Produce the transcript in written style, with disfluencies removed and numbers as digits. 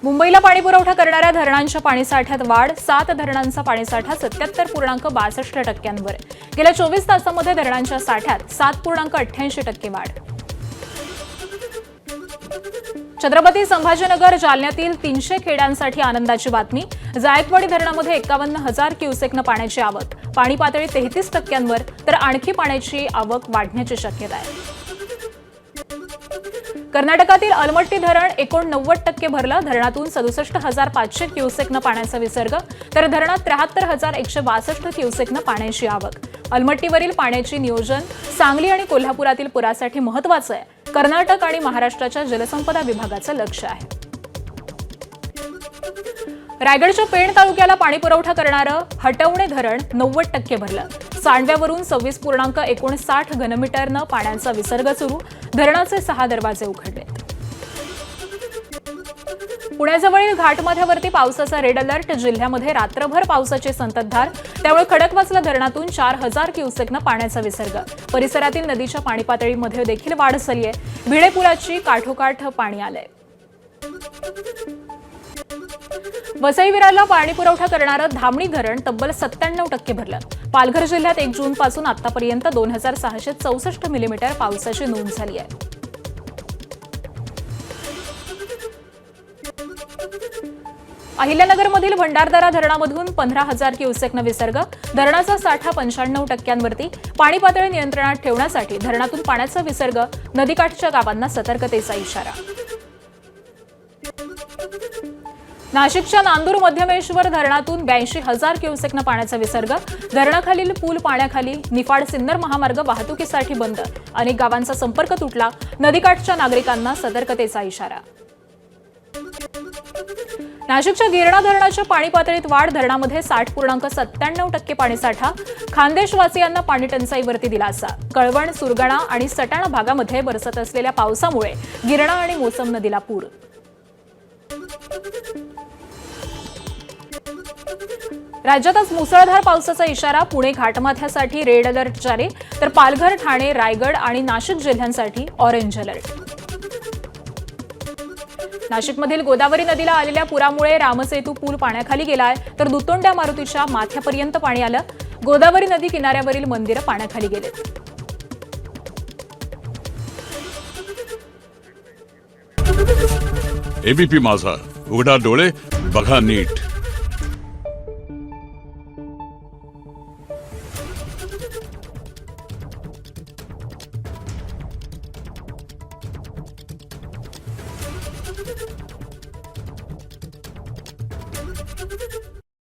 मुंबईला पाणीपुरवठा करणाऱ्या धरणांच्या पाणीसाठ्यात वाढ 7 धरणांचा पाणीसाठा 77.62%वर गेल्या 24 तासांमध्ये धरणांच्या साठ्यात 7.88% वाढ। छत्रपती संभाजीनगर जालन्यातील 300 खेड्यांसाठी आनंदाची बातमी। जायकवाडी धरणामध्ये 51,000 क्युसेकनं पाण्याची आवक, पाणी पातळी 33%वर, तर आणखी पाण्याची आवक वाढण्याची शक्यता आहे। कर्नाटकातील अलमट्टी धरण 89% भरलं, धरणातून 67,500 क्युसेकनं पाण्याचा विसर्ग, तर धरणात 73,162 क्युसेकनं पाण्याची आवक। अलमट्टीवरील पाण्याचे नियोजन सांगली आणि कोल्हापुरातील पुरासाठी महत्त्वाचं आहे। कर्नाटक आणि महाराष्ट्राच्या जलसंपदा विभागाचं लक्ष आहे। रायगडच्या पेण तालुक्याला पाणीपुरवठा करणारं हटवणे धरण 90% भरलं, सांडव्यावरून 26.59 घनमीटरनं पाण्याचा विसर्ग सुरू, धरणाचे 6 दरवाजे उघडले। पुण्याजवळील घाटमाथ्यावरती पावसाचा रेड अलर्ट, जिल्ह्यामध्ये रात्रभर पावसाची संततधार, त्यामुळे खडकवासला धरणातून 4,000 क्युसेकनं पाण्याचा विसर्ग, परिसरातील नदीच्या पाणी पातळीमध्ये देखील वाढ झाली आहे। भिडे पुलाची काठोकाठ पाणी आलंय। वसई विरारला पाणीपुरवठा करणारं धामणी धरण तब्बल 97% भरलं। पालघर जिल्ह्यात 1 जूनपासून आतापर्यंत 2,664 मिलीमीटर पावसाची नोंद झाली आहे। अहिल्यानगरमधील भंडारदरा धरणामधून 15,000 क्युसेकनं विसर्ग, धरणाचा साठा 95%वरती, पाणी पातळी नियंत्रणात ठेवण्यासाठी धरणातून पाण्याचा विसर्ग, नदीकाठच्या गावांना सतर्कतेचा इशारा। नाशिकच्या नांदूर मध्यमेश्वर धरणातून 82,000 क्युसेकनं पाण्याचा विसर्ग, धरणाखालील पूल पाण्याखाली, निफाड सिन्नर महामार्ग वाहतुकीसाठी बंद, अनेक गावांचा संपर्क तुटला, नदीकाठच्या नागरिकांना सतर्कतेचा इशारा। नाशिकच्या गिरणा धरणाच्या पाणी पातळीत वाढ, धरणामध्ये 60.97% पाणीसाठा, खानदेशवासियांना पाणी टंचाईवरती दिलासा। कळवण, सुरगाणा आणि सटाणा भागामध्ये बरसत असलेल्या पावसामुळे गिरणा आणि मोसम नदीला पूर। राज्यात आज मुसळधार पावसाचा इशारा, पुणे घाटमाथ्यासाठी रेड अलर्ट जारी, तर पालघर, ठाणे, रायगड आणि नाशिक जिल्ह्यांसाठी ऑरेंज अलर्ट। नाशिकमधील गोदावरी नदीला आलेल्या पुरामुळे रामसेतू पूल पाण्याखाली गेलाय, तर दुतोंड्या मारुतीच्या माथ्यापर्यंत पाणी आलं, गोदावरी नदी किनाऱ्यावरील मंदिरं पाण्याखाली गेलेत। एबीपी माझा, उघडा डोळे बघा नीट।